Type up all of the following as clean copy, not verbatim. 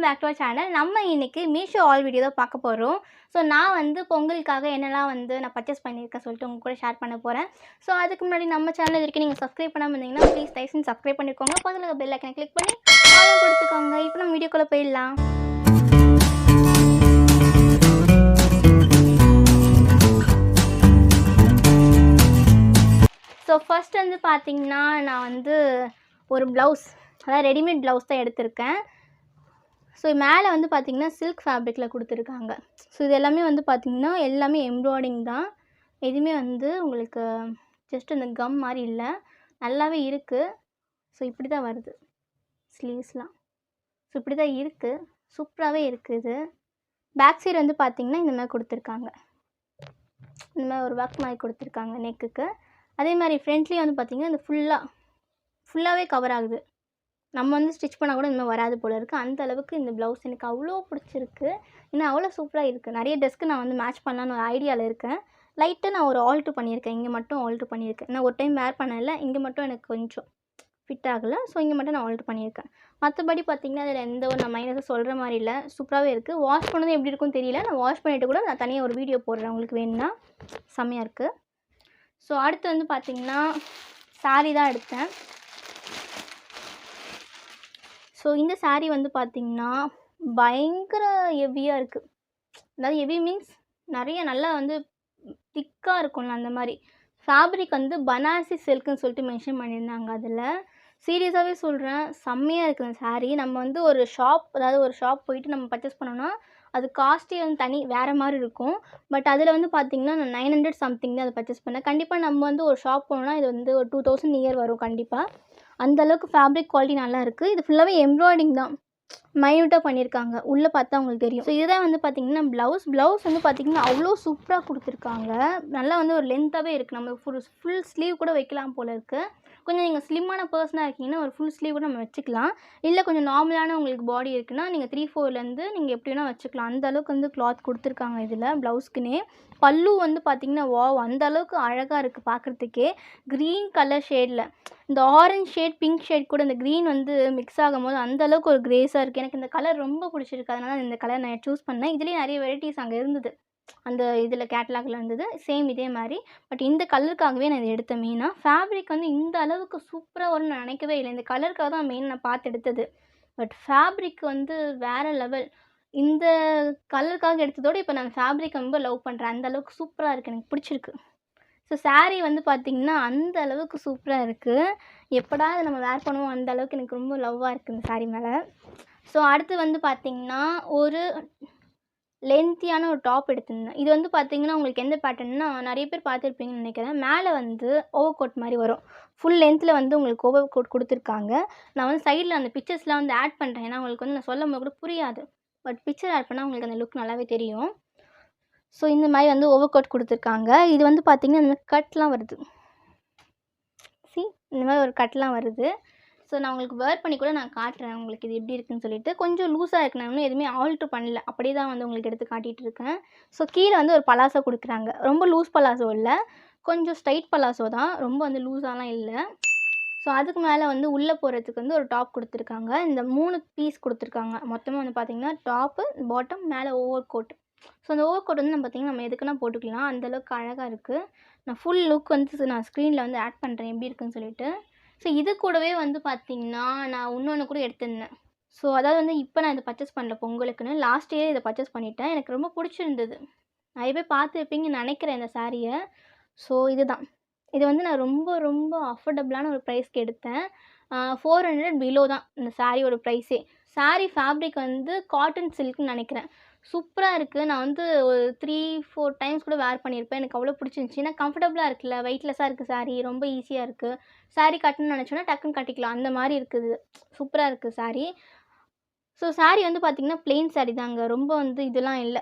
Back to our channel. நம்ம இன்னைக்கு Meesho all video தான் பார்க்க போகிறோம். ஸோ நான் வந்து பொங்கலுக்காக என்னெல்லாம் வந்து நான் பர்ச்சேஸ் பண்ணியிருக்கேன் சொல்லிட்டு உங்க கூட ஷேர் பண்ண போகிறேன். ஸோ அதுக்கு முன்னாடி நம்ம சேனல் வரைக்கும் நீங்கள் சப்ஸ்கிரைப் பண்ணாமல் இருந்தீங்கன்னா ப்ளீஸ் தயவுசெய்து சப்ஸ்கிரைப் பண்ணிக்கோங்க. பக்கத்தில் பெல் ஐக்கனை கிளிக் பண்ணி ஆல் கொடுத்துக்கோங்க. இப்போ நம்ம வீடியோக்குள்ளே போயிடலாம். ஸோ ஃபர்ஸ்ட் வந்து பார்த்திங்கன்னா நான் வந்து ஒரு ப்ளவுஸ், அதாவது ரெடிமேட் ப்ளவுஸ் தான் எடுத்திருக்கேன். ஸோ மேலே வந்து பார்த்திங்கன்னா சில்க் ஃபேப்ரிக்கில் கொடுத்துருக்காங்க. ஸோ இது எல்லாமே வந்து பார்த்திங்கன்னா எல்லாமே எம்ப்ராய்டிங் தான். எதுவுமே வந்து உங்களுக்கு ஜஸ்ட் இந்த கம் மாதிரி இல்லை, நல்லாவே இருக்குது. ஸோ இப்படி தான் வருது ஸ்லீவ்ஸ்லாம். ஸோ இப்படி தான் இருக்குது, சூப்பராகவே இருக்குது. பேக் சைடு வந்து பார்த்திங்கன்னா இந்த மாதிரி கொடுத்துருக்காங்க, இந்த மாதிரி ஒரு ஒர்க் மாதிரி கொடுத்துருக்காங்க நெக்குக்கு. அதே மாதிரி ஃப்ரண்ட்லேயும் வந்து பார்த்திங்கன்னா இந்த ஃபுல்லாகவே கவர் ஆகுது. நம்ம வந்து ஸ்டிச் பண்ணால் கூட இந்த மாதிரி வராது போல் இருக்குது. அந்த அளவுக்கு இந்த ப்ளவுஸ் எனக்கு அவ்வளோ பிடிச்சிருக்கு. இன்னும் அவ்வளோ சூப்பராக இருக்குது. நிறைய ட்ரெஸ்க்கு நான் வந்து மேட்ச் பண்ணலான்னு ஒரு ஐடியாவில் இருக்கேன். லைட்டாக நான் ஒரு ஆல்ட்ரு பண்ணியிருக்கேன், இங்கே மட்டும் ஆல்ட்ரு பண்ணியிருக்கேன். நான் ஒரு டைம் வேர் பண்ணல, இங்கே மட்டும் எனக்கு கொஞ்சம் ஃபிட் ஆகலை. ஸோ இங்கே மட்டும் நான் ஆல்ட்ரு பண்ணியிருக்கேன். மற்றபடி பார்த்திங்கன்னா அதில் எந்த ஒரு நான் மைனஸும் சொல்கிற மாதிரி இல்லை, சூப்பராகவே இருக்குது. வாஷ் பண்ணதும் எப்படி இருக்குன்னு தெரியல. நான் வாஷ் பண்ணிவிட்டு கூட நான் தனியாக ஒரு வீடியோ போடுறேன், உங்களுக்கு வேணும்னா. செம்மையாக இருக்குது. ஸோ அடுத்து வந்து பார்த்திங்கன்னா சாரீ தான் எடுத்தேன். ஸோ இந்த சாரீ வந்து பார்த்திங்கன்னா பயங்கர ஹெவியாக இருக்குது. அதாவது ஹெவி மீன்ஸ் நிறைய நல்லா வந்து திக்காக இருக்கும்ல, அந்த மாதிரி. ஃபேப்ரிக் வந்து பனாரசி சில்க்குன்னு சொல்லிட்டு மென்ஷன் பண்ணியிருந்தாங்க அதில். சீரியஸாகவே சொல்கிறேன், செம்மையாக இருக்குது அந்த சாரீ. நம்ம வந்து ஒரு ஷாப், அதாவது ஒரு ஷாப் போயிட்டு நம்ம பர்ச்சேஸ் பண்ணோன்னா அது காஸ்ட்டே வந்து தனி வேறு மாதிரி இருக்கும். பட் அதில் வந்து பார்த்திங்கன்னா நான் 900 சம்திங் தான் அதை பர்ச்சேஸ் பண்ணேன். கண்டிப்பாக நம்ம வந்து ஒரு ஷாப் போனோம்னா இது வந்து ஒரு 2000 நியர் வரும் கண்டிப்பாக. அந்தளவுக்கு ஃபேப்ரிக் குவாலிட்டி நல்லா இருக்குது. இது ஃபுல்லாகவே எம்ப்ராய்டிங் தான், மைன்யூட்டாக பண்ணியிருக்காங்க. உள்ளே பார்த்தா உங்களுக்கு தெரியும். ஸோ இதுதான் வந்து பார்த்திங்கன்னா ப்ளவுஸ் வந்து பார்த்திங்கன்னா அவ்வளோ சூப்பராக கொடுத்துருக்காங்க. நல்லா வந்து ஒரு லென்த்தாகவே இருக்குது. நம்ம ஃபுல் ஸ்லீவ் கூட வைக்கலாம் போல் இருக்குது. கொஞ்சம் நீங்கள் ஸ்லிம்மான பர்சனாக இருக்கீங்கன்னா ஒரு ஃபுல் ஸ்லீவ் கூட நம்ம வச்சுக்கலாம். இல்லை கொஞ்சம் நார்மலான உங்களுக்கு பாடி இருக்குன்னா நீங்கள் 3/4லேருந்து நீங்கள் எப்படி வேணால் வச்சுக்கலாம். அந்த அளவுக்கு வந்து கிளாத் கொடுத்துருக்காங்க இதில் ப்ளவுஸ்க்குன்னே. பல்லு வந்து பார்த்திங்கன்னா அந்த அளவுக்கு அழகாக இருக்குது பார்க்குறதுக்கே. க்ரீன் கலர் ஷேடில் இந்த ஆரஞ்ச் ஷேட், பிங்க் ஷேட் கூட இந்த க்ரீன் வந்து மிக்ஸ் ஆகும்போது அந்தளவுக்கு ஒரு கிரேஸாக இருக்குது. எனக்கு இந்த கலர் ரொம்ப பிடிச்சிருக்கு, அதனால் இந்த கலர் நான் சூஸ் பண்ணேன். இதுலேயே நிறைய வெரைட்டிஸ் அங்கே இருந்தது, அந்த இதில் கேட்லாகில் இருந்தது சேம் இதே மாதிரி. பட் இந்த கலருக்காகவே நான் இதை எடுத்தேன் மெயினாக. ஃபேப்ரிக் வந்து இந்த அளவுக்கு சூப்பராக வரும்னு நான் நினைக்கவே இல்லை. இந்த கலருக்காக தான் மெயின் நான் பார்த்து எடுத்தது. பட் ஃபேப்ரிக் வந்து வேறு லெவல். இந்த கலருக்காக எடுத்ததோடு இப்போ நான் ஃபேப்ரிக் ரொம்ப லவ் பண்ணுறேன். அந்த அளவுக்கு சூப்பராக இருக்குது, எனக்கு பிடிச்சிருக்கு. ஸோ சாரீ வந்து பார்த்திங்கன்னா அந்த அளவுக்கு சூப்பராக இருக்குது. எப்படா இதை நம்ம வேர் பண்ணுவோம், அந்த அளவுக்கு எனக்கு ரொம்ப லவ்வாக இருக்குது இந்த சாரீ மேலே. ஸோ அடுத்து வந்து பார்த்திங்கன்னா ஒரு லென்த்தியான ஒரு டாப் எடுத்திருந்தேன். இது வந்து பார்த்திங்கன்னா உங்களுக்கு எந்த பேட்டர்ன்னா நிறைய பேர் பார்த்துருப்பீங்கன்னு நினைக்கிறேன். மேலே வந்து ஓவர் கோட் மாதிரி வரும். ஃபுல் லென்த்தில் வந்து உங்களுக்கு ஓவர் கோட் கொடுத்துருக்காங்க. நான் வந்து சைடில் அந்த பிக்சர்ஸ்லாம் வந்து ஆட் பண்ணுறேன், ஏன்னா உங்களுக்கு வந்து நான் சொல்லும் போது கூட புரியாது. பட் பிக்சர் ஆட் பண்ணால் உங்களுக்கு அந்த லுக் நல்லாவே தெரியும். ஸோ இந்த மாதிரி வந்து ஓவர் கோட் கொடுத்துருக்காங்க. இது வந்து பார்த்திங்கன்னா இந்த மாதிரி கட்லாம் வருது. இந்த மாதிரி ஒரு கட்லாம் வருது. ஸோ நான் உங்களுக்கு வேர் பண்ணி கூட நான் காட்டுறேன் உங்களுக்கு இது எப்படி இருக்குன்னு சொல்லிட்டு. கொஞ்சம் லூஸாக இருக்குது, நான் இன்னும் எதுவுமே ஆல்ட்ரு பண்ணல, அப்படியே தான் வந்து உங்களுக்கு எடுத்து காட்டிகிட்டு இருக்கேன். ஸோ கீழே வந்து ஒரு பலாசோ கொடுக்குறாங்க. ரொம்ப லூஸ் பலாசோ இல்லை, கொஞ்சம் ஸ்ட்ரைட் பலாசோ தான், ரொம்ப வந்து லூஸாலாம் இல்லை. ஸோ அதுக்கு மேலே வந்து உள்ளே போகிறதுக்கு வந்து ஒரு டாப் கொடுத்துருக்காங்க. இந்த 3 பீஸ் கொடுத்துருக்காங்க. மொத்தமாக வந்து பார்த்திங்கன்னா டாப்பு, பாட்டம், மேலே ஓவர் கோட். ஸோ அந்த ஓவர் கோட் வந்து நம்ம பார்த்திங்கன்னா நம்ம எதுக்குன்னா போட்டுக்கலாம். அந்தளவுக்கு அழகாக இருக்குது. நான் ஃபுல் லுக் வந்து நான் ஸ்க்ரீனில் வந்து ஆட் பண்ணுறேன் எப்படி இருக்குன்னு சொல்லிட்டு. ஸோ இது கூடவே வந்து பார்த்திங்கன்னா நான் இன்னொன்று கூட எடுத்திருந்தேன். ஸோ அதாவது வந்து இப்போ நான் இதை பர்ச்சேஸ் பண்ணல பொங்கலுக்குன்னு, லாஸ்ட் இயர் இதை பர்ச்சேஸ் பண்ணிட்டேன். எனக்கு ரொம்ப பிடிச்சிருந்தது. நிறைய பேர் பார்த்துருப்பீங்கன்னு நினைக்கிறேன் இந்த சாரியை. ஸோ இதுதான். இது வந்து நான் ரொம்ப ரொம்ப அஃபோர்டபுளான ஒரு ப்ரைஸ்க்கு எடுத்தேன். 400 பிலோ தான் இந்த சாரியோட ப்ரைஸே. சாரீ ஃபேப்ரிக் வந்து காட்டன் சில்க்னு நினைக்கிறேன். சூப்பராக இருக்குது. நான் வந்து ஒரு 3-4 டைம்ஸ் கூட வேர் பண்ணியிருப்பேன். எனக்கு அவ்வளோ பிடிச்சிருந்துச்சி. ஏன்னா கம்ஃபர்டபுளாக இருக்குல்ல, வெயிட்லெஸ்ஸாக இருக்குது சாரீ, ரொம்ப ஈஸியாக இருக்குது. சாரீ கட்டணும்னு நினச்சோன்னா டக்குன்னு கட்டிக்கலாம், அந்த மாதிரி இருக்குது. சூப்பராக இருக்குது சாரீ. ஸோ சாரீ வந்து பார்த்திங்கன்னா ப்ளெயின் சாரீ தாங்க. ரொம்ப வந்து இதெல்லாம் இல்லை,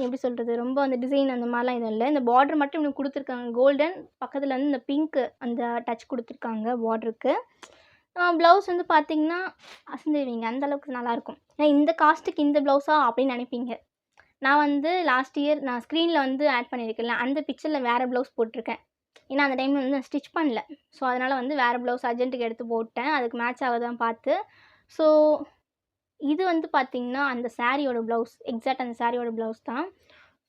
எப்படி சொல்கிறது, ரொம்ப அந்த டிசைன் அந்த மாதிரிலாம் எதுவும் இல்லை. இந்த பார்டர் மட்டும் இன்னும் கொடுத்துருக்காங்க கோல்டன், பக்கத்தில் வந்து இந்த பிங்க்கு அந்த டச் கொடுத்துருக்காங்க பார்டருக்கு. ப்ளவுஸ் வந்து பார்த்திங்கன்னா அசந்துடுவீங்க, அந்தளவுக்கு நல்லாயிருக்கும். ஏன்னா இந்த காஸ்ட்டுக்கு இந்த ப்ளவுஸா அப்படின்னு நினைப்பீங்க. நான் வந்து லாஸ்ட் இயர் நான் ஸ்க்ரீனில் வந்து ஆட் பண்ணியிருக்கேன்ல, அந்த பிக்சரில் வேறு ப்ளவுஸ் போட்டிருக்கேன். ஏன்னா அந்த டைமில் வந்து நான் ஸ்டிச் பண்ணல. ஸோ அதனால் வந்து வேறு ப்ளவுஸ் அர்ஜென்ட்டுக்கு எடுத்து போட்டேன், அதுக்கு மேட்ச் ஆகுதான் பார்த்து. ஸோ இது வந்து பார்த்தீங்கன்னா, அந்த சாரியோட ப்ளவுஸ். எக்ஸாக்ட் அந்த சாரியோட ப்ளவுஸ் தான்.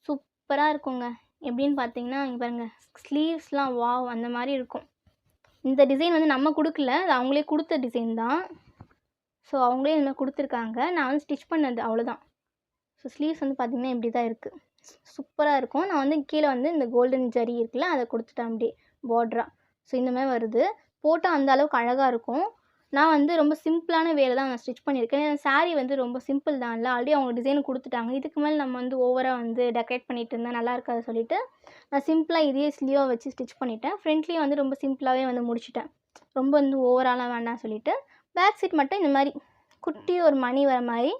சூப்பரா இருக்குங்க. எப்படின்னு பார்த்தீங்கன்னா, இங்க பாருங்க ஸ்லீவ்ஸ்லாம் வாவ்! அந்த மாரி இருக்கும். இந்த டிசைன் வந்து நம்ம குடுக்கல. அது அவங்களே குடுத்த டிசைன் தான். ஸோ, அவங்களே இந்த மாரி குடுத்துருக்காங்க. நான் வந்து ஸ்டிச் பண்ணது அவ்வளோதான். ஸோ, ஸ்லீவ்ஸ் வந்து பார்த்தீங்கன்னா, இப்படி தான் இருக்கு. சூப்பரா இருக்கும். நான் வந்து கீழ வந்து இந்த கோல்டன் ஜரி இருக்குல்ல, அத குடுத்துட்டேன் அப்படியே பார்டரா. ஸோ, இந்த மாரி வருது. போட்டா அந்த அளவுக்கு அழகா இருக்கும். நான் வந்து ரொம்ப சிம்பிளான வேல தான் நான் ஸ்டிச் பண்ணியிருக்கேன். ஏன்னா சாரி வந்து ரொம்ப சிம்பிள் தான்ல. ஆல்ரெடி அவங்க டிசைன் குடுத்துட்டாங்க. இதுக்கு மேல நம்ம வந்து ஓவரா வந்து டெக்கரேட் பண்ணிட்டு இருந்தா நல்லா இருக்காது சொல்லிட்டு, நான் சிம்பிளா இதே ஸ்லீவா வச்சு ஸ்டிச் பண்ணிட்டேன். ஃப்ரண்ட்லயும் வந்து ரொம்ப சிம்பிளாவே வந்து முடிச்சுட்டேன். ரொம்ப வந்து ஓவராலாம் வேண்டாம் சொல்லிட்டு, பேக் சைட் மட்டும் இந்த மாரி குட்டி ஒரு மணி வர மாரி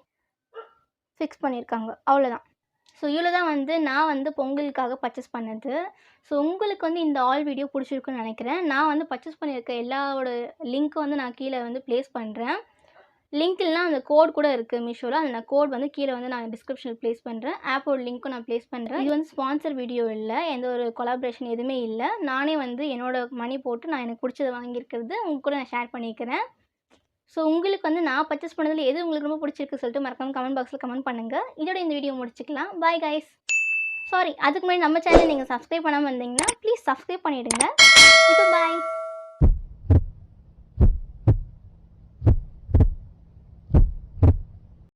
ஃபிக்ஸ் பண்ணியிருக்காங்க. அவ்வளோதான். ஸோ இவ்வளோ தான் வந்து நான் வந்து பொங்கலுக்காக பர்ச்சேஸ் பண்ணது. ஸோ உங்களுக்கு வந்து இந்த வீடியோ பிடிச்சிருக்குன்னு நினைக்கிறேன். நான் வந்து பர்ச்சேஸ் பண்ணியிருக்க எல்லாவோட லிங்க்கும் வந்து நான் கீழே வந்து ப்ளேஸ் பண்ணுறேன். லிங்க் இல்லைனா அந்த கோட் கூட இருக்குது மீஷோவில். அந்த கோட் வந்து கீழே வந்து நான் டிஸ்கிரிப்ஷனில் ப்ளேஸ் பண்ணுறேன். ஆப்போட லிங்க்கும் நான் ப்ளேஸ் பண்ணுறேன். இது வந்து ஸ்பான்சர் வீடியோ இல்லை. எந்த ஒரு கொலாபரேஷன் எதுவுமே இல்லை. நானே வந்து என்னோட மணி போட்டு நான் எனக்கு பிடிச்சத வாங்கியிருக்கிறது உங்க கூட நான் ஷேர் பண்ணிக்கிறேன். ஸோ உங்களுக்கு வந்து நான் பர்ச்சேஸ் பண்ணதில எது உங்களுக்கு ரொம்ப பிடிச்சிருக்கு சொல்லிட்டு மறக்காம கமெண்ட் பாக்ஸில் கமெண்ட் பண்ணுங்கள். இதோட இந்த வீடியோ முடிச்சுக்கலாம். Bye guys. சாரி, அதுக்கு முன்னாடி நம்ம சேனல் நீங்கள் சப்ஸ்கிரைப் பண்ணாமல் இருந்தீங்கன்னா ப்ளீஸ் சப்ஸ்கிரைப் பண்ணிவிடுங்க. இப்போ பாய்.